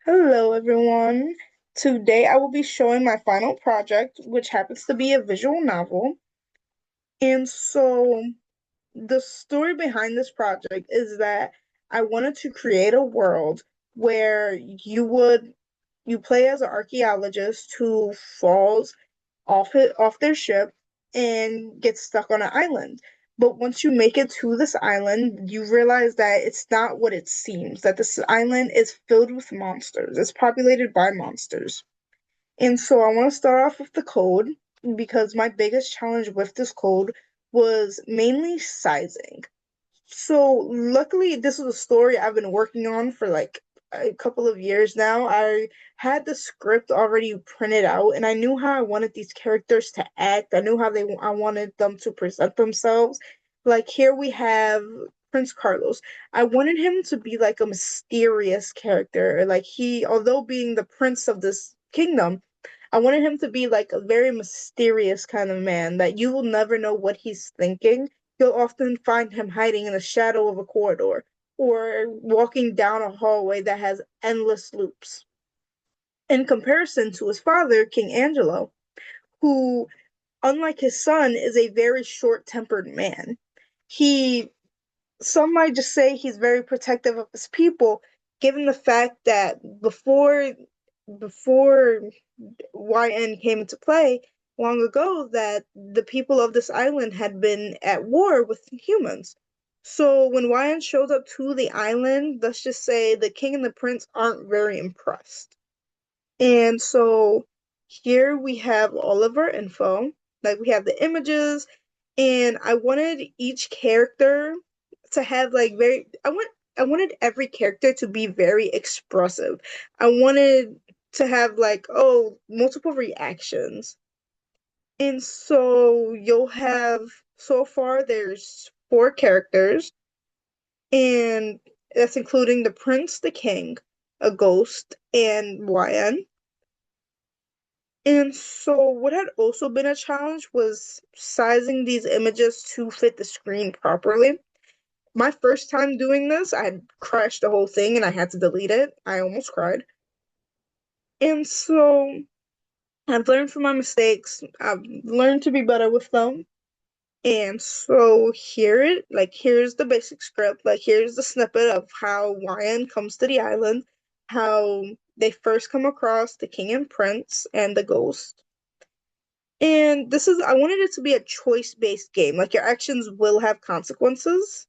Hello, everyone. Today I will be showing my final project, which happens to be a visual novel. And so the story behind this project is that I wanted to create a world where you play as an archaeologist who falls off their ship and gets stuck on an island. But once you make it to this island, you realize that it's not what it seems, that this island is filled with monsters. It's populated by monsters. And so I want to start off with the code because my biggest challenge with this code was mainly sizing. So luckily, this is a story I've been working on for like a couple of years now. I had the script already printed out, and I knew how I wanted these characters to act. I knew how I wanted them to present themselves. Like here we have Prince Carlos. I wanted him to be like a mysterious character. Like although being the prince of this kingdom, I wanted him to be like a very mysterious kind of man that you will never know what he's thinking. You'll often find him hiding in the shadow of a corridor or walking down a hallway that has endless loops. In comparison to his father, King Angelo, who, unlike his son, is a very short-tempered man. He, some might just say he's very protective of his people, given the fact that before YN came into play long ago that the people of this island had been at war with humans. So when YN shows up to the island, let's just say the king and the prince aren't very impressed. And so here we have all of our info. Like we have the images, and I wanted each character to have like I wanted every character to be very expressive. I wanted to have like, oh, multiple reactions. And so you'll have so far there's four characters, and that's including the prince, the king, a ghost, and YN. And so what had also been a challenge was sizing these images to fit the screen properly. My first time doing this, I had crashed the whole thing and I had to delete it. I almost cried. And so I've learned from my mistakes. I've learned to be better with them. And so here's the basic script. Like here's the snippet of how YN comes to the island, how they first come across the king and prince and the ghost. And I wanted it to be a choice-based game. Like your actions will have consequences.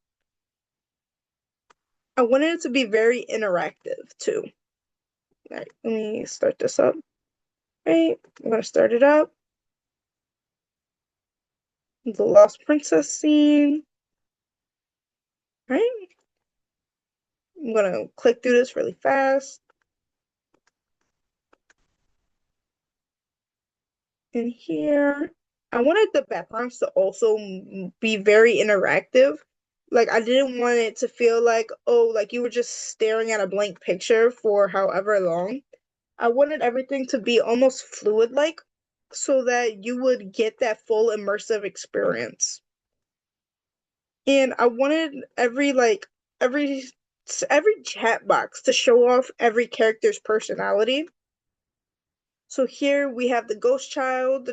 I wanted it to be very interactive too. All right, let me start this up. All right, I'm gonna start it up. The Lost Princess scene. All right, I'm gonna click through this really fast. In here, I wanted the backgrounds to also be very interactive. Like I didn't want it to feel like, oh, like you were just staring at a blank picture for however long. I wanted everything to be almost fluid like so that you would get that full immersive experience. And I wanted every every chat box to show off every character's personality. So here we have the ghost child.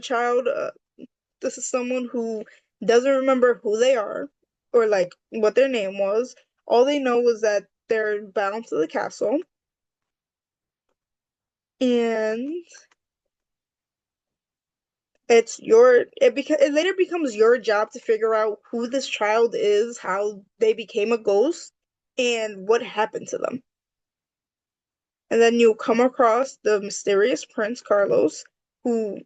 This is someone who doesn't remember who they are or like what their name was. All they know is that they're bound to the castle. And it later becomes your job to figure out who this child is, how they became a ghost, and what happened to them. And then you come across the mysterious Prince Carlos, who,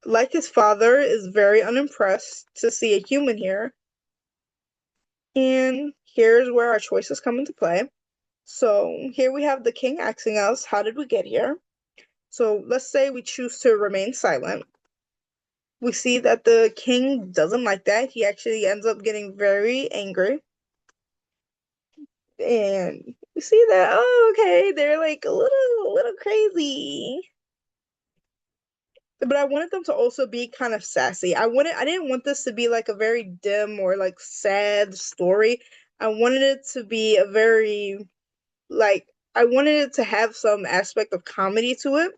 like his father, is very unimpressed to see a human here. And here's where our choices come into play. So here we have the king asking us, how did we get here? So let's say we choose to remain silent. We see that the king doesn't like that. He actually ends up getting very angry. And we see that, oh, okay, they're like a little crazy. But I wanted them to also be kind of sassy. I didn't want this to be like a very dim or like sad story. I wanted it to be a very like I wanted it to have some aspect of comedy to it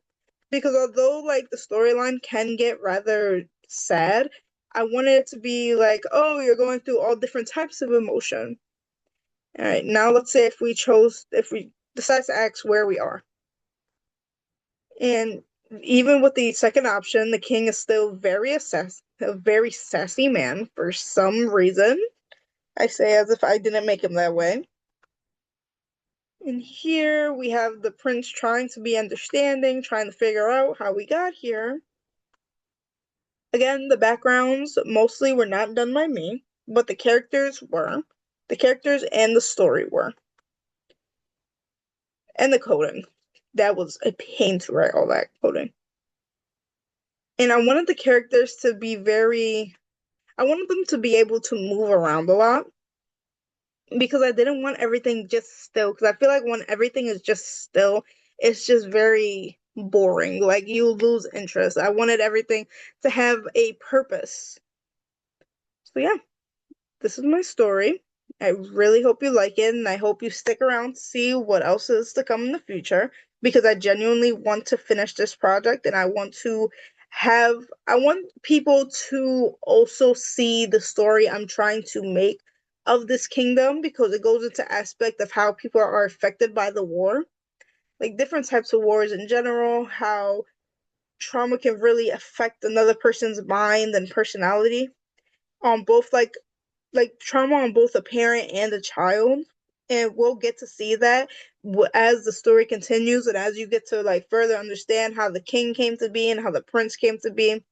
because although like the storyline can get rather sad, I wanted it to be like, oh, you're going through all different types of emotion. All right, now let's say if we decide to ask where we are. And even with the second option, the king is still a very sassy man for some reason. I say as if I didn't make him that way. And here we have the prince trying to be understanding, trying to figure out how we got here. Again, the backgrounds mostly were not done by me, but the characters were. The characters and the story were. And the coding. That was a pain to write all that coding. And I wanted the characters to be I wanted them to be able to move around a lot because I didn't want everything just still. Because I feel like when everything is just still, it's just very boring. Like you lose interest. I wanted everything to have a purpose. So yeah, this is my story. I really hope you like it, and I hope you stick around to see what else is to come in the future because I genuinely want to finish this project and I want people to also see the story I'm trying to make of this kingdom because it goes into aspect of how people are affected by the war, like different types of wars in general, how trauma can really affect another person's mind and personality on both like trauma on both a parent and a child. And we'll get to see that as the story continues and as you get to like further understand how the king came to be and how the prince came to be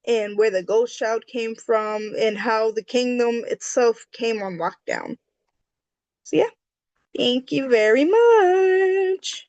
and where the ghost child came from and how the kingdom itself came on lockdown. So yeah, thank you very much.